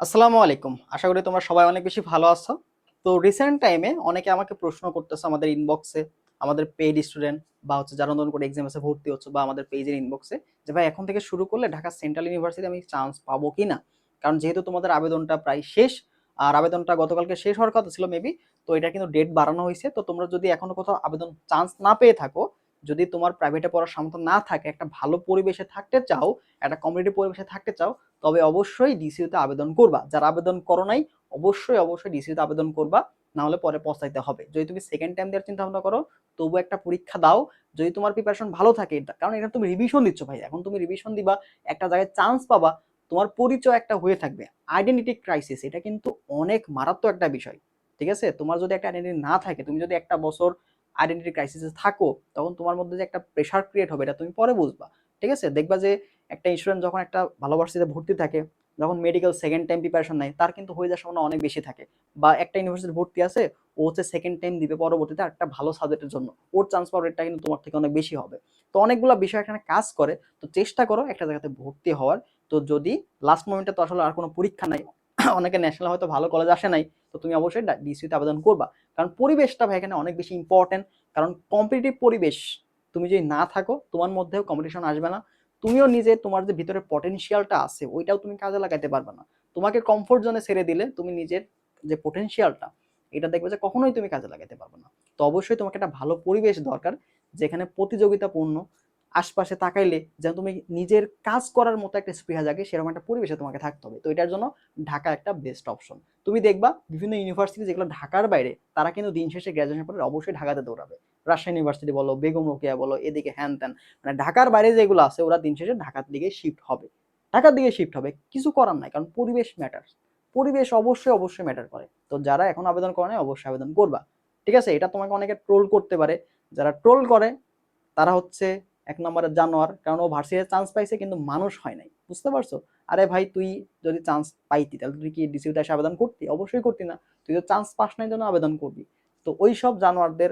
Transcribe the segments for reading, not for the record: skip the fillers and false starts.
আসসালামু আলাইকুম। আশা করি তোমরা সবাই অনেক বেশি ভালো আছো। তো রিসেন্ট টাইমে অনেকে আমাকে প্রশ্ন করতেছে আমাদের ইনবক্সে, আমাদের পেইড স্টুডেন্ট বা যারা নতুন করে এক্সাম এসে ভর্তি হচ্ছে বা আমাদের পেজের ইনবক্সে যে ভাই এখন থেকে শুরু করলে ঢাকা সেন্ট্রাল ইউনিভার্সিটি আমি চান্স পাবো কিনা? কারণ যেহেতু তোমাদের আবেদনটা প্রায় শেষ আর আবেদনটা গতকালকে শেষ হওয়ার কথা ছিল মেবি। তো এটা কিন্তু ডেট বাড়ানো হয়েছে। তো তোমরা যদি এখনো কোথাও আবেদন চান্স না পেয়ে থাকো, যদি তোমার প্রাইভেটে পড়ার সামর্থ্য না থাকে, একটা ভালো পরিবেশে থাকতে চাও, একটা কমিউনিটি পরিবেশে থাকতে চাও, তবে অবশ্যই ডিসিইউতে আবেদন করবা। যারা আবেদন করো নাই অবশ্যই ডিসিইউতে আবেদন করবা, না হলে পরে পস্তাইতে হবে। যদি তুমি সেকেন্ড টাইম দেওয়ার চিন্তা ভাবনা করো, তবু একটা পরীক্ষা দাও। যদি তোমার প্রিপারেশন ভালো থাকে, কারণ এটা তুমি রিভিশন দিচ্ছ ভাই, এখন তুমি রিভিশন দিবা, একটা জায়গায় চান্স পাবা, তোমার পরিচয় একটা হয়ে থাকবে। আইডেন্টিটি ক্রাইসিস এটা কিন্তু অনেক মারাত্মক একটা বিষয়। ঠিক আছে, তোমার যদি একটা আইডেন্টিটি না থাকে, তুমি যদি একটা বছর আইডেন্টিটি ক্রাইসিসে থাকো, তখন তোমার মধ্যে যে একটা প্রেশার ক্রিয়েট হবে এটা তুমি পরে বুঝবা। ঠিক আছে, দেখবা যে একটা স্টুডেন্ট যখন একটা ভালো ভার্সিটিতে ভর্তি থাকে, যখন মেডিকেল সেকেন্ড টাইম প্রিপারেশন নেয়, তার কিন্তু হয়ে যাওয়ার সম্ভাবনা অনেক বেশি থাকে। বা একটা ইউনিভার্সিটি ভর্তি আছে, ও হচ্ছে সেকেন্ড টাইম দিবে পরবর্তীতে একটা ভালো সাবজেক্টের জন্য, ওর চান্স পাওয়ার রেটটা কিন্তু তোমার থেকে অনেক বেশি হবে। তো অনেকগুলো বিষয় এখানে কাজ করে। তো চেষ্টা করো একটা জায়গাতে ভর্তি হওয়ার। তো যদি লাস্ট মোমেন্টে তো আসলে আর কোনো পরীক্ষা নাই, অনেকে ন্যাশনাল হয়তো ভালো কলেজ আসে নাই, তো তুমি অবশ্যই ডিসিতে আবেদন করবা। কারণ পরিবেশটা ভাই এখানে অনেক বেশি ইম্পর্টেন্ট। কারণ কম্পিটিটিভ পরিবেশ তুমি যদি না থাকো, তোমার মধ্যেও কম্পিটিশন আসবে না। তুমিও নিজে তোমার যে ভিতরে পটেনশিয়ালটা আছে ওইটাও তুমি কাজে লাগাতে পারবে না। তোমাকে কমফোর্ট জোনে ছেড়ে দিলে তুমি নিজের যে পটেনশিয়ালটা, এটা দেখবে যে কখনোই তুমি কাজে লাগাতে পারবে না। তো অবশ্যই তোমাকে একটা ভালো পরিবেশ দরকার, যেখানে প্রতিযোগিতাপূর্ণ, আশপাশে তাকাইলে যেন তুমি নিজের কাজ করার মতো একটা স্পৃহা জাগে, সেরকম একটা পরিবেশে তোমাকে থাকতে হবে। তো এটার জন্য ঢাকা একটা বেস্ট অপশন। তুমি দেখবা বিভিন্ন ইউনিভার্সিটি যেগুলো ঢাকার বাইরে, তারা কিন্তু দিন শেষে গ্রাজুয়েশন পরে অবশ্যই ঢাকাতে দৌড়াবে। রাজশাহী ইউনিভার্সিটি বলো, বেগম রোকেয়া বলো, এদিকে হ্যান ত্যান, মানে ঢাকার বাইরে যেগুলো আছে ওরা দিন শেষে ঢাকার দিকে শিফট হবে। ঢাকার দিকে শিফট হবে, কিছু করার নাই, কারণ পরিবেশ ম্যাটার। পরিবেশ অবশ্যই ম্যাটার করে। তো যারা এখন আবেদন করে নাই অবশ্যই আবেদন করবা। ঠিক আছে, এটা তোমাকে অনেকে ট্রোল করতে পারে। যারা ট্রোল করে তারা হচ্ছে এক নম্বরের জানোয়ার, কারণ ও ভার্সিটিতে চান্স পাইছে কিন্তু মানুষ হয় নাই, বুঝতে পারছো? আরে ভাই, তুই যদি চান্স পাইতি তাহলে তুই কি ডিসিউতে এসে আবেদন করতি? অবশ্যই করতি না। তুই তো চান্স পাস নাই জন্য আবেদন করবি। তো ওই সব জানোয়ারদের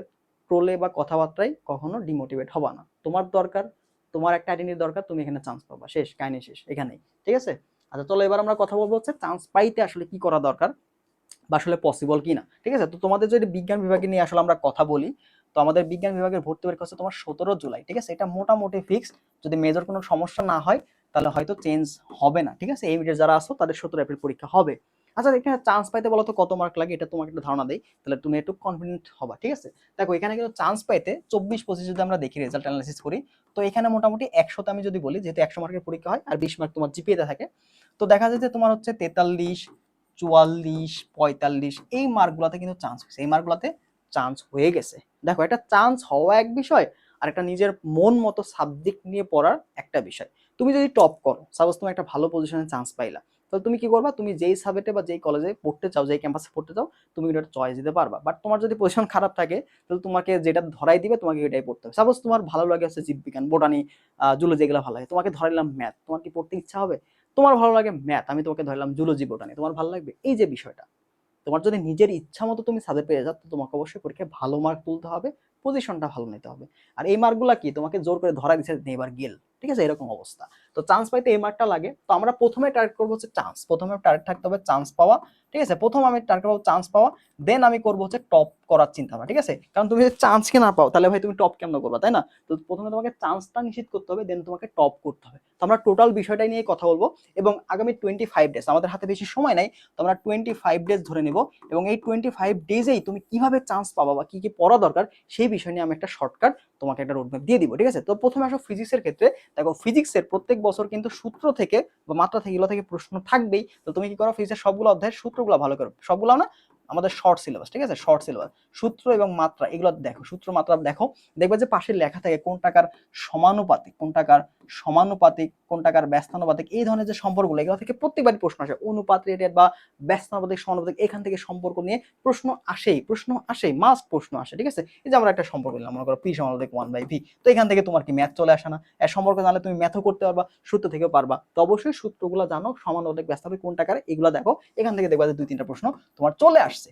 ট্রোলে বা কথাবার্তায় কখনো ডিমোটিভেট হবা না। তোমার দরকার, তোমার একটা আইডেন্টিটি দরকার, তুমি এখানে চান্স পাবা, শেষ কাহিনী শেষ এখানেই। ঠিক আছে, আচ্ছা চলো এবার আমরা কথা বলবো হচ্ছে চান্স পাইতে আসলে কি করা দরকার বা আসলে পসিবল কিনা। ঠিক আছে, তো তোমাদের যদি বিজ্ঞান বিভাগে নিয়ে আসলে আমরা কথা বলি, তো আমাদের বিজ্ঞান বিভাগের ভর্তি পরীক্ষা হচ্ছে তোমার 17 জুলাই। ঠিক আছে, এটা মোটামুটি ফিক্সড। যদি মেজর কোনো সমস্যা না হয় তাহলে হয়তো চেঞ্জ হবে না। ঠিক আছে, এই মিডিয়ার যারা আসো তাদের 17 এপ্রিল পরীক্ষা হবে। আচ্ছা, এখানে চান্স পাইতে বলো তো কত মার্ক লাগে, এটা তোমাকে একটু ধারণা দেই, তাহলে তুমি একটু কনফিডেন্ট হবা। ঠিক আছে, দেখো এখানে কিন্তু চান্স পাইতে 24-25 যদি আমরা দেখি, রেজাল্ট অ্যানালাইসিস করি, তো এখানে মোটামুটি 100তে আমি যদি বলি, যেহেতু 100 মার্কের পরীক্ষা হয় আর 20 মার্ক তোমার জিপিএতে থাকে, তো দেখা যায় যে তোমার হচ্ছে 43, 44, 45 এই মার্কগুলোতে কিন্তু চান্স হয়েছে, এই মার্কগুলোতে চান্স হয়ে গেছে। দেখো, এটা চান্স হওয়া এক বিষয়, আর একটা নিজের মন মতো সাবজেক্ট নিয়ে পড়ার একটা বিষয়। তুমি যদি টপ করো, সাপোজ তুমি একটা ভালো পজিশনে চান্স পাইলা, তাহলে তুমি কি করবা? তুমি যেই সাবজেক্টে বা যেই কলেজে পড়তে চাও, যেই ক্যাম্পাসে পড়তে চাও, তুমি এটা চয়েস দিতে পারবা। বাট তোমার যদি পজিশন খারাপ থাকে, তাহলে তোমাকে যেটা ধরাই দিবে তোমাকে এটাই পড়তে হবে। সাপোজ তোমার ভালো লাগে হচ্ছে জীববিজ্ঞান, বোটানি, জুলজি, যেগুলো ভালো লাগে, তোমাকে ধরাইলাম ম্যাথ, তোমার কি পড়তে ইচ্ছা হবে? তোমার ভালো লাগে ম্যাথ, আমি তোমাকে ধরলাম জুলজি, বোটানি, তোমার ভালো লাগবে? এই যে বিষয়টা, তোমার যদি নিজের ইচ্ছা মতো তুমি সাবজেক্ট পেয়ে যাও, তো তোমাকে অবশ্যই পরীক্ষায় ভালো মার্ক তুলতে হবে, পজিশনটা ভালো নিতে হবে। আর এই মার্কগুলা কি তোমাকে জোর করে ধরা দিচ্ছে নেবার গেল। ঠিক আছে, এরকম অবস্থা। তো চান্স পাইতে এই মার্কটা লাগে। তো আমরা প্রথমে টার্গেট করবো হচ্ছে চান্স, প্রথমে টার্গেট থাকতে হবে চান্স পাওয়া। ঠিক আছে, প্রথম আমি টার্গেট পাবো চান্স পাওয়া, দেন আমি করবো হচ্ছে টপ করার চিন্তা ভাবনা। ঠিক আছে, কারণ তুমি যদি চান্সকে না পাও তাহলে ভাই তুমি টপ কেমন করবা, তাই না? তো প্রথমে তোমাকে চান্সটা নিশ্চিত করতে হবে, দেন তোমাকে টপ করতে হবে। তো আমরা টোটাল বিষয়টাই নিয়ে কথা বলবো। এবং আগামী 25 ডেজ, আমাদের হাতে বেশি সময় নাই, তো আমরা 25 ডেজ ধরে নিব। এবং এই 25 ডেজেই তুমি কিভাবে চান্স পাবা বা কি কি পড়া দরকার, সেই বিষয় নিয়ে আমি একটা শর্টকাট তোমাকে একটা রোডম্যাপ দিয়ে দিব। ঠিক আছে, তো প্রথমে আসো ফিজিক্সের ক্ষেত্রে। দেখো, ফিজিক্সের প্রত্যেক বছর কিন্তু সূত্র থেকে বা মাত্রা থেকে, এগুলো থেকে প্রশ্ন থাকবেই। তো তুমি কি করো, ফিজিক্সের সবগুলো অধ্যায়ের সূত্রগুলো ভালো করো, সবগুলো না, আমাদের শর্ট সিলেবাস। ঠিক আছে, শর্ট সিলেবাস, সূত্র এবং মাত্রা এগুলো দেখো, সূত্র মাত্রা দেখো। দেখবে যে পাশে লেখা থাকে কোন টাকার সমানুপাতিক, কোন টাকার সমানুপাতিক, কোন টাকার ব্যস্তানুপাতিক, এই ধরনের যে সম্পর্কগুলো, এগুলো থেকে প্রত্যেকবারই প্রশ্ন আসে। অনুপাত রেটেড বা ব্যস্তানুপাতিক, সমানুপাতিক, এখান থেকে সম্পর্ক নিয়ে প্রশ্ন আসেই, মাস্ট প্রশ্ন আসে। ঠিক আছে, এই যে আমরা একটা সম্পর্ক নিলাম, মনে করো পি সমানুপাতিক 1/v, তো এখান থেকে তোমার কি ম্যাথ চলে আসে না? সম্পর্ক জানলে তুমি ম্যাথও করতে পারবা, সূত্র থেকেও পারবা। তো অবশ্যই সূত্রগুলো জানো, সমানুপাতিক, ব্যস্তানুপাতিক, কোন টাকার, এগুলো দেখো। এখান থেকে দেখবা যে 2-3টা প্রশ্ন তোমার চলে আসছে।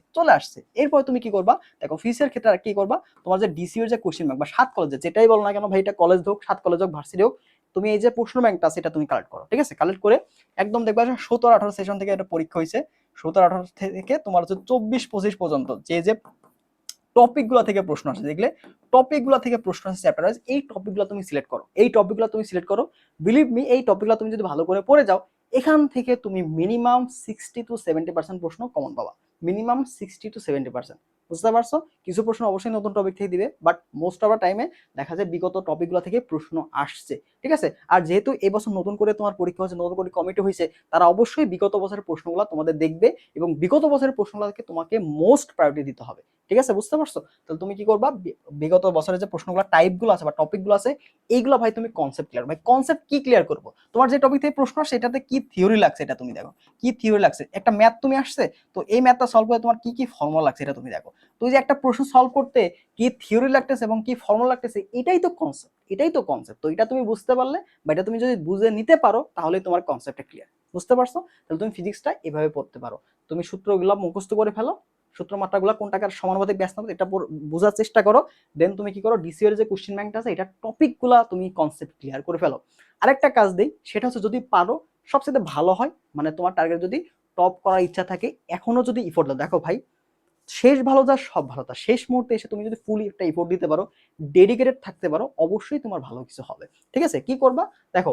এরপর তুমি কি করবা? দেখো, ফিসের ক্ষেত্রে আর কি করবা, তোমার যে ডিসিওর যে কোশ্চেন ব্যাংক বা 7 কলেজে যেটাই বলো না কেন ভাই, এটা কলেজ হোক, 7 কলেজ হোক, ভার্সিটি হোক, তুমি এই যে প্রশ্ন ব্যাংকটা আছে এটা তুমি কালেক্ট করো, ঠিক আছে? কালেক্ট করে একদম দেখবা 17-18 সেশন থেকে এটা পরীক্ষা হয়েছে, 17-18 থেকে তোমার হচ্ছে 24-25 পর্যন্ত যে যে টপিকগুলো থেকে প্রশ্ন আসে, দেখলে টপিকগুলো থেকে প্রশ্ন আসে চ্যাপ্টার ওয়াইজ, এই টপিকগুলো তুমি সিলেক্ট করো, এই টপিকগুলো তুমি সিলেক্ট করো। বিলিভ মি, এই টপিকগুলো তুমি যদি ভালো করে পড়ে যাও, এখান থেকে তুমি মিনিমাম 60-70% প্রশ্ন কমন পাবা, মিনিমাম 60-70%। বুঝতে পারছো? কিছু প্রশ্ন অবশ্যই নতুন টপিক থেকে দিবে, বাট মোস্ট অফ টাইমে দেখা যায় বিগত টপিকগুলো থেকে প্রশ্ন আসছে, ঠিক আছে? আর যেহেতু এবছর নতুন করে তোমার পরীক্ষা হচ্ছে, নতুন করে কমিটি হয়েছে, তারা অবশ্যই বিগত বছরের প্রশ্নগুলো তোমাদের দেখবে এবং বিগত বছরের প্রশ্নগুলোকে তোমাকে মোস্ট প্রায়োরিটি দিতে হবে, ঠিক আছে? বুঝতে পারছো? তাহলে তুমি কি করবা, বিগত বছরের যে প্রশ্নগুলো টাইপগুলো আছে বা টপিকগুলো আছে, এইগুলো ভাই তুমি কনসেপ্ট ক্লিয়ার, ভাই কনসেপ্ট কি ক্লিয়ার করবো, তোমার যে টপিক থেকে প্রশ্ন আসছে এটাতে কি থিওরি লাগছে এটা তুমি দেখো, কি থিওরি লাগছে। একটা ম্যাথ তুমি আসছে, তো এই ম্যাথটা সলভ করে তোমার কি কি ফর্মুলা লাগছে এটা তুমি দেখো। তুই যে একটা প্রশ্ন সলভ করতে কি থিওরি লাগতেছে এবং কি ফর্মুলা লাগতেছে, এটাই তো কনসেপ্ট, এটাই তো কনসেপ্ট। তো এটা তুমি বুঝতে পারলে বা এটা তুমি যদি বুঝে নিতে পারো তাহলে তোমার কনসেপ্টটা ক্লিয়ার। বুঝতে পারছো? তাহলে তুমি ফিজিক্সটা এভাবে পড়তে পারো, তুমি সূত্রগুলো মুখস্থ করে ফেলো, সূত্র মাত্রাগুলো কোনটাকার সমানুপাতিক ব্যস্ত এটা বোঝার চেষ্টা করো। দেন তুমি কি করো, ডিসিও এর যে কোশ্চেন ব্যাংকটা আছে এটা টপিকগুলো তুমি কনসেপ্ট ক্লিয়ার করে ফেলো। আরেকটা কাজ দেই, সেটা হচ্ছে যদি পারো সবচেয়ে ভালো হয়, মানে তোমার টার্গেট যদি টপ করার ইচ্ছা থাকে, এখনো যদি ইফোর্ট দাও, দেখো ভাই শেষ ভালো যা সব ভালো তা, শেষ মুহূর্তে এসে তুমি যদি ফুলি একটা ইফোর্ট দিতে পারো, ডেডিকেটেড থাকতে পারো, অবশ্যই তোমার ভালো কিছু হবে, ঠিক আছে? কি করবা দেখো,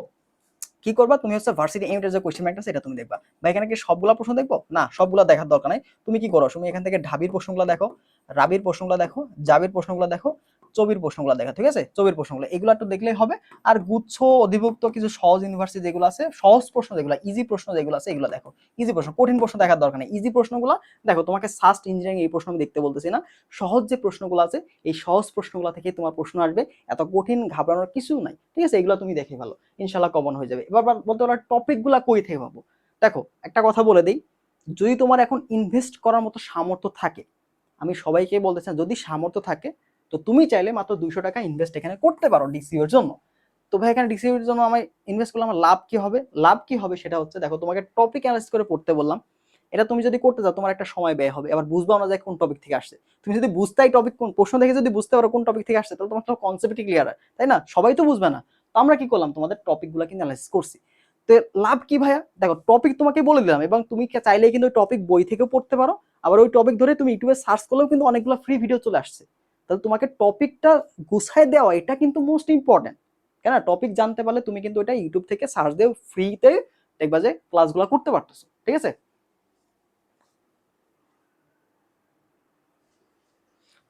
কি করবা তুমি হচ্ছে ভার্সিটি এমটের যে কোশ্চেন ব্যাংকটা আছে এটা তুমি দেখবা। বা এখানে কি সবগুলা প্রশ্ন দেখবো না, সবগুলা দেখার দরকার নাই। তুমি কি করো, তুমি এখান থেকে ঢাবির প্রশ্নগুলো দেখো, রাবির প্রশ্নগুলো দেখো, জাবির প্রশ্নগুলো দেখো, চবির প্রশ্নগুলো দেখা, ঠিক আছে? চবির প্রশ্নগুলো এগুলো একটু দেখলেই হবে। আর গুচ্ছ অধিভুক্ত কিছু সহজ ইউনিভার্সিটি যেগুলো আছে, সহজ প্রশ্ন যেগুলো, ইজি প্রশ্ন যেগুলো আছে এগুলো দেখো। ইজি প্রশ্ন, কঠিন প্রশ্ন দেখার দরকার নেই, ইজি প্রশ্নগুলো দেখো। তোমাকে সাস্ট ইঞ্জিনিয়ারিং এই প্রশ্ন আমি দেখতে বলতেছি না, সহজ যে প্রশ্নগুলো আছে এই সহজ প্রশ্নগুলো থেকে তোমার প্রশ্ন আসবে, এত কঠিন ঘাবড়ানোর কিছু নাই, ঠিক আছে? এগুলো তুমি দেখে ভালো, ইনশাল্লাহ কমন হয়ে যাবে। এবার বলতে পারো টপিকগুলো কই থেকে পাবো। দেখো একটা কথা বলে দিই, যদি তোমার এখন ইনভেস্ট করার মতো সামর্থ্য থাকে, আমি সবাইকে বলতে চাই যদি সামর্থ্য থাকে তো তুমি চাইলে মাত্র 200 টাকা ইনভেস্ট এখানে করতে পারো ডিসিওর জন্য। তো ভাই এখানে ডিসিওর জন্য আমি ইনভেস্ট করলে আমার লাভ কি হবে, লাভ কি হবে সেটা হচ্ছে দেখো, তোমাকে টপিক অ্যানালাইসিস করে পড়তে বললাম, এটা তুমি যদি করতে যাও তোমার একটা সময় ব্যয় হবে, আবার বুঝবাও না যায় কোন টপিক থেকে আসছে। তুমি যদি বুঝতেই টপিক কোন প্রশ্ন দেখে যদি বুঝতে পারো কোন টপিক থেকে আসছে, তাহলে তোমার তো কনসেপ্টই ক্লিয়ার হয়, তাই না? সবাই তো বুঝবে না। তো আমরা কি করলাম, তোমাদের টপিকগুলো কিন্তু অ্যানালাইসিস করছি। তো লাভ কি ভাইয়া, দেখো টপিক তোমাকে বলে দিলাম এবং তুমি চাইলে কিন্তু টপিক বই থেকেও পড়তে পারো, আবার ওই টপিক ধরে তুমি ইউটিউবে সার্চ করলেও কিন্তু অনেকগুলো ফ্রি ভিডিও চলে আসছে। তাহলে তোমাকে টপিকটা গুছায় দেওয়া এটা কিন্তু মোস্ট ইম্পর্টেন্ট, কেন টপিক জানতে পারলে তুমি কিন্তু এটা ইউটিউব থেকে সার্চ দিয়ে ফ্রিতে দেখবা যে ক্লাসগুলো করতে পারতেছো, ঠিক আছে?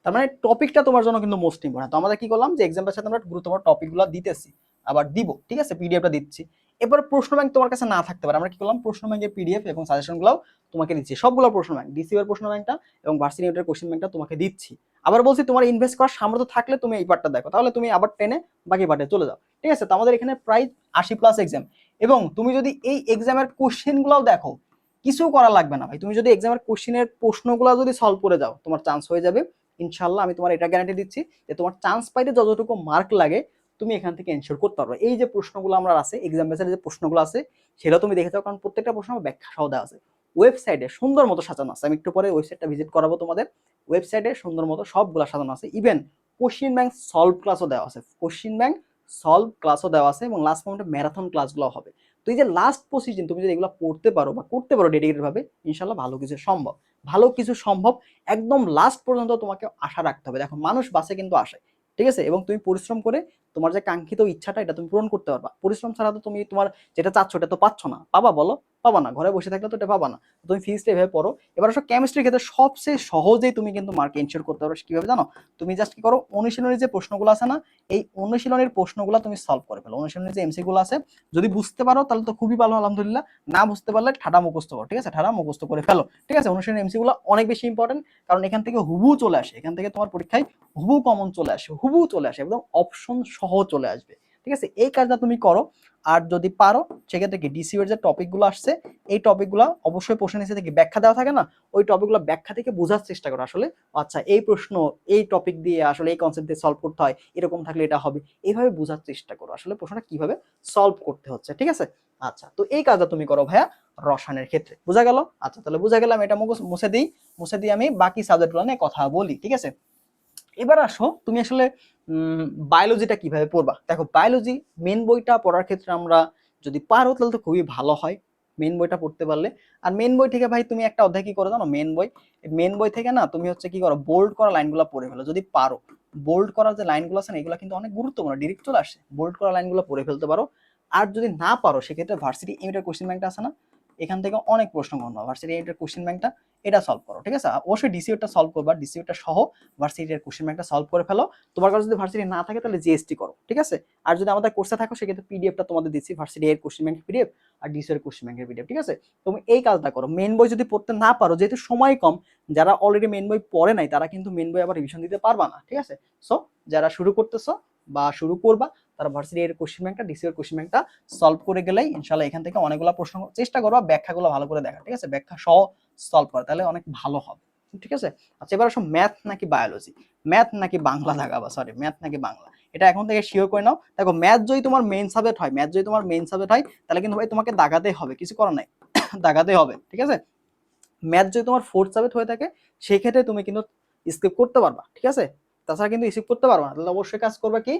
তার মানে টপিকটা তোমার জন্য কিন্তু মোস্ট ইম্পর্টেন্ট। তো আমরা কি করলাম যে এক্সাম্পলের সাথে আমরা গুরুত্বপূর্ণ টপিকগুলো দিতেছি, আবার দিব, ঠিক আছে? পিডিএফটা দিচ্ছি। এবার প্রশ্ন ব্যাংক তোমার কাছে না থাকতে পারে, আমরা কি করলাম প্রশ্ন ব্যাংকের পিডিএফ এবং সাজেশনগুলোও তোমাকে দিচ্ছি, সবগুলো প্রশ্ন ব্যাংক, ডিসিওর প্রশ্ন ব্যাংকটা এবং ভার্সিটি ইউনিটের কোশ্চেন ব্যাংকটা তোমাকে দিচ্ছি। আবার বলছি তোমার ইনভেস্ট করার সামর্থ্য থাকলে তুমি এই পার্টটা দেখো, তাহলে তুমি আবার টেনে বাকি পার্টে চলে যাও, ঠিক আছে? তো আমাদের এখানে প্রায় 80+ এক্সাম, এবং তুমি যদি এই এক্সামের কোশ্চেনগুলোও দেখো, কিছু করা লাগবে না ভাই, তুমি যদি এক্সামের কোশ্চেনের প্রশ্নগুলো যদি সলভ করে যাও তোমার চান্স হয়ে যাবে ইনশাল্লাহ। আমি তোমার এটা গ্যারান্টি দিচ্ছি যে তোমার চান্স পাইতে যতটুকু মার্ক লাগে তুমি এখান থেকে এনশিওর করতে পারবে। এই যে প্রশ্নগুলো আমরা আছে এক্সাম বেসের যে প্রশ্নগুলো আছে সেটা তুমি দেখে যাও, কারণ প্রত্যেকটা প্রশ্ন ব্যাখ্যা সহ দেওয়া আছে, ওয়েবসাইটে সুন্দর মতো সাজানো আছে। আমি একটু পরে ওয়েবসাইটটা ভিজিট করাবো তোমাদের, ওয়েবসাইটে সুন্দর মতো সবগুলো সাজানো আছে। ইভেন কোশ্চিন ব্যাংক সলভ ক্লাসও দেওয়া আছে, কোশ্চিন ব্যাংক সলভ ক্লাসও দেওয়া আছে, এবং লাস্ট মোমেন্টে ম্যারাথন ক্লাসগুলো হবে। তো এই যে লাস্ট পজিশন তুমি যদি এগুলো পড়তে পারো বা করতে পারো ডেডিকেটেড ভাবে, ইনশাল্লাহ ভালো কিছু সম্ভব, ভালো কিছু সম্ভব। একদম লাস্ট পর্যন্ত তোমাকে আশা রাখতে হবে। দেখো মানুষ বাসে কিন্তু আশায়, ঠিক আছে? এবং তুমি পরিশ্রম করে তোমার যে কাঙ্ক্ষিত ইচ্ছাটা এটা তুমি পূরণ করতে পারবা। পরিশ্রম ছাড়া তো তুমি তোমার যেটা চাচ্ছ এটা তো পাচ্ছ না, পাবা বলো? পাবা না, ঘরে বসে থাকলে তো এটা পাবা না। তুমি ফিজিক্সটা এভাবে পড়ো। এবার আসো কেমিস্ট্রির ক্ষেত্রে সবচেয়ে সহজেই তুমি কিন্তু মার্ক এনশিওর করতে পারো কিভাবে জানো? তুমি জাস্ট কি করো, অনুশীলনের যে প্রশ্নগুলো আছে না, এই অনুশীলনের প্রশ্নগুলো তুমি সলভ করে ফেলো। অনুশীলনের যে এমসি গুলো আছে যদি বুঝতে পারো তাহলে তো খুবই ভালো, আলহামদুলিল্লাহ। না বুঝতে পারলে ঠাডা মুখস্থ করো, ঠিক আছে? ঠাডা মুখস্থ করে ফেলো, ঠিক আছে? অনুশীলনের এমসি গুলো অনেক বেশি ইম্পর্টেন্ট, কারণ এখান থেকে হুবু চলে আসে, এখান থেকে তোমার পরীক্ষায় হুবু কমন চলে আসে, হুবু চলে আসে, একদম অপশন সহ চলে আসবে, ঠিক আছে? এই কাজটা তুমি করো। আর যদি পারো সেক্ষেত্রে কি ডিসিউর যে টপিকগুলো আসছে এই টপিকগুলো অবশ্যই প্রশ্ন নিচে থেকে ব্যাখ্যা দেওয়া থাকে না, ওই টপিকগুলো ব্যাখ্যা থেকে বোঝার চেষ্টা করো আসলে আচ্ছা এই প্রশ্ন এই টপিক দিয়ে আসলে এই কনসেপ্ট দিয়ে সলভ করতে হয়, এরকম থাকলে এটা হবে, এইভাবে বোঝার চেষ্টা করো আসলে প্রশ্নটা কিভাবে সলভ করতে হচ্ছে, ঠিক আছে? আচ্ছা, তো এই কাজটা তুমি করো ভাইয়া রসায়নের ক্ষেত্রে, বোঝা গেল? আচ্ছা তাহলে বোঝা গেল, আমি এটা মুছে দিই, মুছে দিয়ে আমি বাকি সাবজেক্টগুলো নিয়ে কথা বলি, ঠিক আছে? এবার আসো তুমি আসলে বায়োলজিটা কিভাবে পড়বা। দেখো বায়োলজি মেন বইটা পড়ার ক্ষেত্রে আমরা যদি পারো তাহলে তো খুবই ভালো হয় মেন বইটা পড়তে পারলে। আর মেন বই থেকে ভাই তুমি একটা অধ্যায় কি করো জানো, মেন বই থেকে না তুমি হচ্ছে কি করো, বোল্ড করা লাইনগুলো পড়ে ফেলো যদি পারো। বোল্ড করা যে লাইনগুলো আছে না এগুলো কিন্তু অনেক গুরুত্বপূর্ণ, ডিরেক্ট চলে আসে, বোল্ড করা লাইনগুলো পড়ে ফেলতে পারো। আর যদি না পারো সেক্ষেত্রে ভার্সিটি এমএটার কোশ্চেন ব্যাংকটা আছে না, এখান থেকে অনেক প্রশ্ন করবো ভার্সিটি এমএটার কোশ্চেন ব্যাংকটা, এটা সলভ করো, ঠিক আছে। অবশ্যই ডিসিওটা সলভ করবা, ডিসিওটা সহ ভার্সিটির কোশ্চেন ব্যাংকটা সলভ করে ফেলো। তোমার কাছে যদি ভার্সিটি না থাকে তাহলে জিএসটি করো, ঠিক আছে। আর যদি আমাদের কোর্সে থাকো সেক্ষেত্রে পিডিএফটা তোমাদের দিচ্ছি, ভার্সিটি এর কোশ্চেন ব্যাংকের পিডিএফ আর ডিসিও এর কোশ্চেন ব্যাংকের পিডিএফ, ঠিক আছে। তুমি এই কাজটা করো। মেন বই যদি পড়তে না পারো, যেহেতু সময় কম, যারা অলরেডি মেন বই পড়ে নাই তারা কিন্তু মেন বই আবার রিভিশন দিতে পারবা না, ঠিক আছে। সো যারা শুরু করতেছো বা শুরু করবা তারা ভার্সিটি এর কোশ্চেন ব্যাংকটা, ডিসিও এর কোশ্চেন ব্যাংকটা সলভ করে গেলেই ইনশাআল্লাহ এখান থেকে অনেকগুলো প্রশ্ন চেষ্টা করবা ব্যাখ্যাগুলো ভালো করে দেখা, ঠিক আছে, ব্যাখ্যা সহ সলভ করা, তাহলে অনেক ভালো হবে, ঠিক আছে। আচ্ছা এবার আসো ম্যাথ নাকি বায়োলজি, ম্যাথ নাকি বাংলা দাগাবা, সরি ম্যাথ নাকি বাংলা, এটা এখন থেকে শিওর করে নাও। দেখো ম্যাথ যদি তোমার মেইন সাবজেক্ট হয়, ম্যাথ যদি তোমার মেইন সাবজেক্ট হয় তাহলে কিন্তু ভাই তোমাকে দাগাতে হবে, কিছু করার নাই দাগাতে হবে, ঠিক আছে। ম্যাথ যদি তোমার ফোর্থ সাবজেক্ট হয়ে থাকে সেই ক্ষেত্রে তুমি কিন্তু স্কিপ করতে পারবা, ঠিক আছে, তাছাড়া কিন্তু স্কিপ করতে পারবা না। তাহলে অবশ্যই কাজ করবা কি,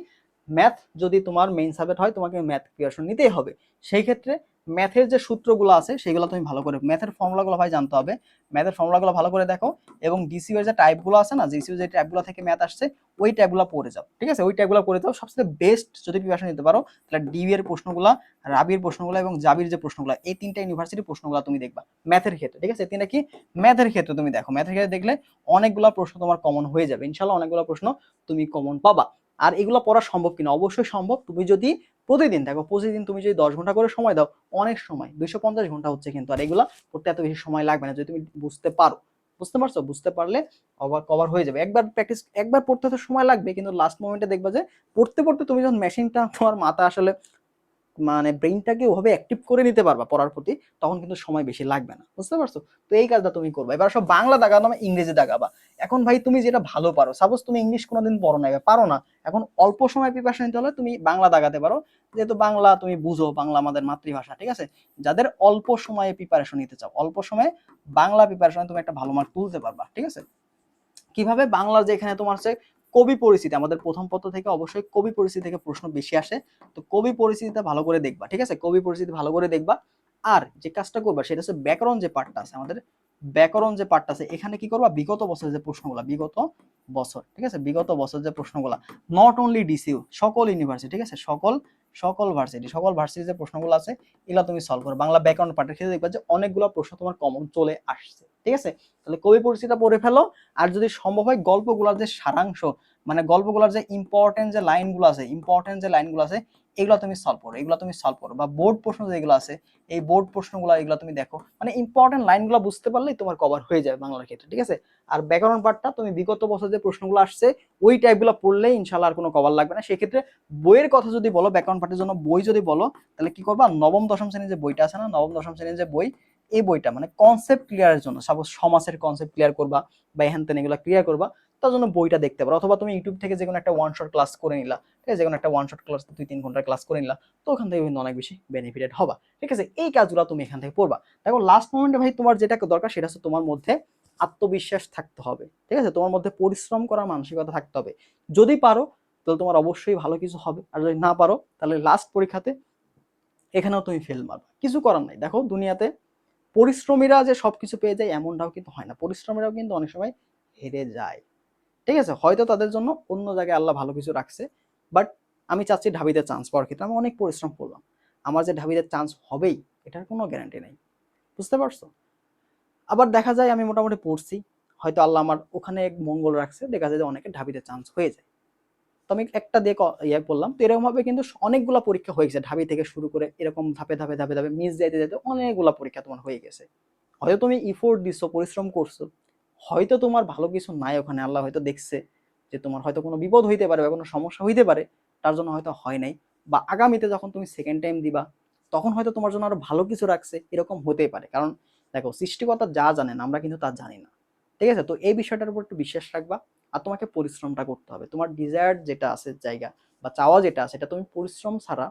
ম্যাথ যদি তোমার মেইন সাবজেক্ট হয় তোমাকে ম্যাথ প্রিপারেশন নিতেই হবে। সেই ক্ষেত্রে ম্যাথের যে সূত্রগুলো আছে সেগুলো তুমি ভালো করে, ম্যাথের ফর্মুলাগুলো ভাই জানতে হবে, ম্যাথের ফর্মুলাগুলো ভালো করে দেখো। এবং ডিসিউ এর যে টাইপগুলো আছে না, ডিসিউ যে টাইপগুলো থেকে ম্যাথ আসছে ওই টাইপগুলো পড়ে যাও, ঠিক আছে, ওই টাইপগুলো পড়ে যাও। সবচেয়ে বেস্ট যদি প্রিপারেশন নিতে পারো তাহলে ডিবি এর প্রশ্নগুলো, রাবির প্রশ্নগুলো এবং জাবির যে প্রশ্নগুলো, এই তিনটা ইউনিভার্সিটির প্রশ্নগুলো তুমি দেখবা ম্যাথের ক্ষেত্রে, ঠিক আছে। তিনটা কি ম্যাথের ক্ষেত্রে তুমি দেখো, ম্যাথের ক্ষেত্রে দেখলে অনেকগুলো প্রশ্ন তোমার কমন হয়ে যাবে ইনশাল্লাহ, অনেকগুলো প্রশ্ন তুমি কমন পাবা। আর এগুলো পড়া সম্ভব কিনা, অবশ্যই সম্ভব। তুমি যদি প্রতিদিন দেখো, প্রতিদিন তুমি যদি 10 ঘন্টা করে সময় দাও, অনেক সময় 250 ঘন্টা হচ্ছে কিন্তু, আর এগুলা পড়তে এত বেশি সময় লাগবে না যদি তুমি বুঝতে পারো, বুঝতে পারছো, বুঝতে পারলে কভার হয়ে যাবে। একবার প্র্যাকটিস, একবার পড়তে তো সময় লাগবে কিন্তু লাস্ট মোমেন্টে দেখবা যে পড়তে পড়তে তুমি যখন মেশিনটা তোমার মাথা আসলে মানে ব্রেইনটাকে ওভাবে অ্যাক্টিভ করে নিতে পারবা পড়ার প্রতি, তখন কিন্তু সময় বেশি লাগবে না, বুঝতে পারছো। তো এই কাজটা তুমি করবা। এবার সব বাংলা দাগানো না ইংরেজি দাগাবা, এখন ভাই তুমি যেটা ভালো পারো, সাপোজ তুমি ইংলিশ কোনোদিন পড়ো না, পারো না, এখন অল্প সময় প্রিপারেশন নিতে হলে তুমি বাংলা দাগাতে পারো, যেহেতু বাংলা তুমি বুঝো, বাংলা আমাদের মাতৃভাষা, ঠিক আছে। যাদের অল্প সময়ে প্রিপারেশন নিতে চাও, অল্প সময়ে বাংলা প্রিপারেশনে তুমি একটা ভালো মার্ক তুলতে পারবা, ঠিক আছে। কিভাবে, বাংলার যেখানে তোমার হচ্ছে কবি পরিস্থিতি, আমাদের প্রথম পত্র থেকে অবশ্যই কবি পরিস্থিতি থেকে প্রশ্ন বেশি আসে, তো কবি পরিস্থিতিটা ভালো করে দেখবা, ঠিক আছে, কবি পরিস্থিতি ভালো করে দেখবা। আর যে কাজটা করবা সেটা হচ্ছে ব্যাকরণ যে পার্টটা আছে আমাদের, ব্যাকরণ যে পার্টটা আছে এখানে কি করবা, বিগত বছরের যে প্রশ্নগুলা, বিগত বছর, ঠিক আছে, বিগত বছর যে প্রশ্নগুলা, নট অনলি ডিসিউ, সকল ইউনিভার্সিটি, ঠিক আছে, সকল সকল ভার্সিটি যে প্রশ্নগুলো আছে এগুলো তুমি সলভ করো। বাংলা ব্যাকরণ পার্টের ক্ষেত্রে দেখবা যে অনেকগুলো প্রশ্ন তোমার কমন চলে আসছে, ঠিক আছে। তাহলে কবি পরিস্থিতিটা পড়ে ফেলো। আর যদি সম্ভব হয় গল্পগুলোর যে সারাংশ, মানে গল্পগুলোর যে ইম্পর্টেন্ট যে লাইনগুলো আছে, এগুলো তুমি সলভ করো, এগুলো তুমি সলভ করো। বা বোর্ড প্রশ্ন যেগুলো আছে এই বোর্ড প্রশ্নগুলো এগুলো তুমি দেখো, মানে ইম্পর্টেন্ট লাইনগুলো বুঝতে পারলেই তোমার কভার হয়ে যাবে বাংলার ক্ষেত্রে, ঠিক আছে। আর ব্যাকরণ পার্টটা তুমি বিগত বছর যে প্রশ্নগুলো আসছে ওই টাইপগুলো পড়লেই ইনশাআল্লাহ আর কোনো কভার লাগবে না। সেক্ষেত্রে বইয়ের কথা যদি বলো, ব্যাকরণ পার্টের জন্য বই যদি বলো, তাহলে কি করবা, নবম দশম শ্রেণীর যে বইটা আছে না, নবম দশম শ্রেণীর যে বই, এই বইটা মানে কনসেপ্ট ক্লিয়ারের জন্য, সাপোজ সমাসের কনসেপ্ট ক্লিয়ার করবা বা হ্যান তেন এগুলো ক্লিয়ার করবা, তার জন্য বইটা দেখতে পারো। অথবা তুমি ইউটিউব থেকে যে কোনো একটা ওয়ান শট ক্লাস করে নিলা, ঠিক আছে, যে কোনো একটা ওয়ান শট ক্লাস 2-3 ঘন্টার ক্লাস করে নিলা, তো ওখান থেকে কিন্তু অনেক বেশি বেনিফিটেড হবা, ঠিক আছে। এই কাজগুলো তুমি এখান থেকে পড়বা। দেখো লাস্ট মোমেন্টে ভাই তোমার যেটা দরকার সেটা হচ্ছে তোমার মধ্যে আত্মবিশ্বাস থাকতে হবে, ঠিক আছে, তোমার মধ্যে পরিশ্রম করার মানসিকতা থাকতে হবে। যদি পারো তাহলে তোমার অবশ্যই ভালো কিছু হবে, আর যদি না পারো তাহলে লাস্ট পরীক্ষাতে এখানেও তুমি ফেল মারবা, কিছু করার নাই। দেখো দুনিয়াতে পরিশ্রমীরা যে সবকিছু পেয়ে যায় এমনটাও কিন্তু হয় না, পরিশ্রমীরাও কিন্তু অনেক সময় হেরে যায়, ঠিক আছে। হয়তো তাদের জন্য অন্য জায়গায় আল্লাহ ভালো কিছু রাখছে, বাট আমি চাচ্ছি ঢাবিতে চান্স পাওয়ার ক্ষেত্রে আমি অনেক পরিশ্রম করলাম, আমার যে ঢাবিতে চান্স হবেই এটার কোনো গ্যারান্টি নেই, বুঝতে পারছো। আবার দেখা যায় আমি মোটামুটি পড়ছি, হয়তো আল্লাহ আমার ওখানে এক মঙ্গল রাখছে, দেখা যায় যে অনেকে ঢাবিতে চান্স হয়ে যায়। তো আমি একটা দিয়ে ইয়ে করলাম, তো এরকম ভাবে কিন্তু অনেকগুলা পরীক্ষা হয়ে গেছে ঢাবি থেকে শুরু করে, এরকম ধাপে ধাপে ধাপে ধাপে মিস যাইতে যাইতে অনেকগুলা পরীক্ষা তোমার হয়ে গেছে। হয়তো তুমি ইফোর্ট দিচ্ছ, পরিশ্রম করছো, হয়তো তোমার ভালো কিছু নাই ওখানে, আল্লাহ হয়তো দেখছে যে তোমার হয়তো কোনো বিপদ হইতে পারে বা কোনো সমস্যা হইতে পারে, তার জন্য হয়তো হয় নাই। বা আগামীতে যখন তুমি সেকেন্ড টাইম দিবা তখন হয়তো তোমার জন্য আরো ভালো কিছু রাখছে, এরকম হতেই পারে। কারণ দেখো সৃষ্টিকর্তা যা জানেন আমরা কিন্তু তা জানি না, ঠিক আছে। তো এই বিষয়টার উপর একটু বিশ্বাস রাখবা। আর তোমাকে পরিশ্রমটা করতে হবে, তোমার ডিজায়ার যেটা আছে জায়গা বা চাওয়া যেটা আছে এটা তুমি পরিশ্রম ছাড়া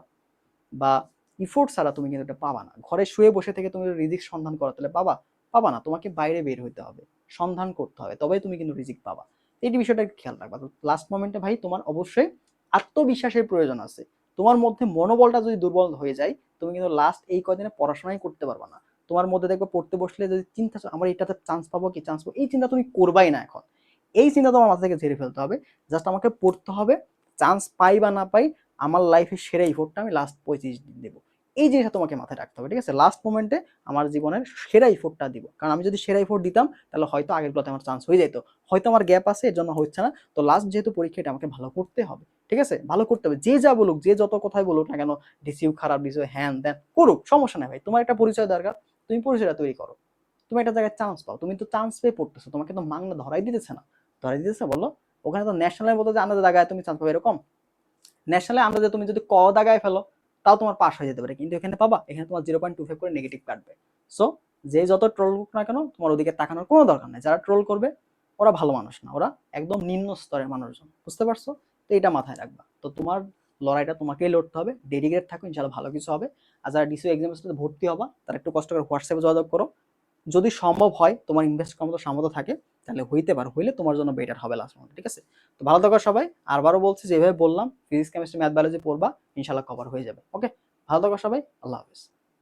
বা ইফোর্ট ছাড়া তুমি কিন্তু এটা পাবা না। ঘরে শুয়ে বসে থেকে তুমি রিজিক সন্ধান করো তাহলে পাবা, পাবা না, তোমাকে বাইরে বের হইতে হবে, সন্ধান করতে হবে, তবেই তুমি কিন্তু রিজিক পাবা। এই বিষয়টা একটু খেয়াল রাখবা। তো লাস্ট মোমেন্টে ভাই তোমার অবশ্যই আত্মবিশ্বাসের প্রয়োজন আছে। তোমার মধ্যে মনোবলটা যদি দুর্বল হয়ে যায়, তুমি কিন্তু লাস্ট এই কদিনে পড়াশোনাই করতে পারবা না। তোমার মধ্যে দেখবে পড়তে বসলে যদি চিন্তা, আমার এটাতে চান্স পাবো কি, চান্স পাবো, এই চিন্তা তুমি করবাই না এখন। এই চিন্তা তোমার মাথা থেকে ঝেড়ে ফেলতে হবে। জাস্ট আমাকে পড়তে হবে, চান্স পাই বা না পাই, আমার লাইফের সেরা ইফোর্টটা আমি লাস্ট 25 দিন দেবো। এই জিনিসটা তোমাকে মাথায় রাখতে হবে, ঠিক আছে? লাস্ট মোমেন্টে আমার জীবনের সেরা ইফোর্টটা দিব। কারণ আমি যদি সেরা ইফোর্ট দিতাম, তাহলে হয়তো আগেরগুলোতে আমার চান্স হয়ে যেত। হয়তো আমার গ্যাপ আছে, এর জন্য হচ্ছে না। তো লাস্ট যেহেতু পরীক্ষা, এটা আমাকে ভালো করতে হবে, ঠিক আছে? ভালো করতে হবে। যে যা বলুক, যে যত কথাই বলুক না কেন, ডিসিউ খারাপ, ডিসিউ হ্যান ত্যান করুক, সমস্যা নাই ভাই। তোমার একটা পরিচয় দরকার, তুমি পরিচয়টা তৈরি করো। তুমি একটা জায়গায় চান্স পাও, তুমি তো চান্স পেয়ে পড়তেছো, তোমাকে তো মাংনা ধরাই দিতেছে না। ধরাই দিতেছে বলো? ওখানে তো ন্যাশনালের মতো যে আলাদা জায়গায় তুমি চান্স পাবে এরকম? ন্যাশনালে আন্দাজে তুমি যদি ক দাগায় ফেলো, তাও তোমার পাস হয়ে যেতে পারে, কিন্তু এখানে পাবা, এখানে তোমার 0.25 করে নেগেটিভ কাটবে। সো যে যত ট্রোল করুক না কেন, তোমার ওদিকে তাকানোর কোনো দরকার নেই। যারা ট্রোল করবে ওরা ভালো মানুষ না, ওরা একদম নিম্ন স্তরের মানুষজন, বুঝতে পারছো? তো এটা মাথায় রাখবা। তো তোমার লড়াইটা তোমাকেই লড়তে হবে, ডেডিকেটেড থাকো, ইনশাল্লাহ ভালো কিছু হবে। আর যারা ডিসিও এক্সামের সাথে ভর্তি হবা, তারা একটু কষ্ট করে হোয়াটসঅ্যাপে যোগাযোগ করো। যদি সম্ভব হয়, তোমার ইনভেস্ট করার মতো সামর্থ্য থাকে, তাহলে হইতে পারো, হইলে তোমার জন্য বেটার হবে লাস্ট মোমেন্ট, ঠিক আছে? তো ভালো থাকো সবাই। আরবারও বলছি, যেভাবে বললাম ফিজিক্স কেমিস্ট্রি ম্যাথ বায়োলজি পড়বা, ইনশাল্লাহ কভার হয়ে যাবে। ওকে, ভালো থাকো সবাই, আল্লাহ হাফেজ।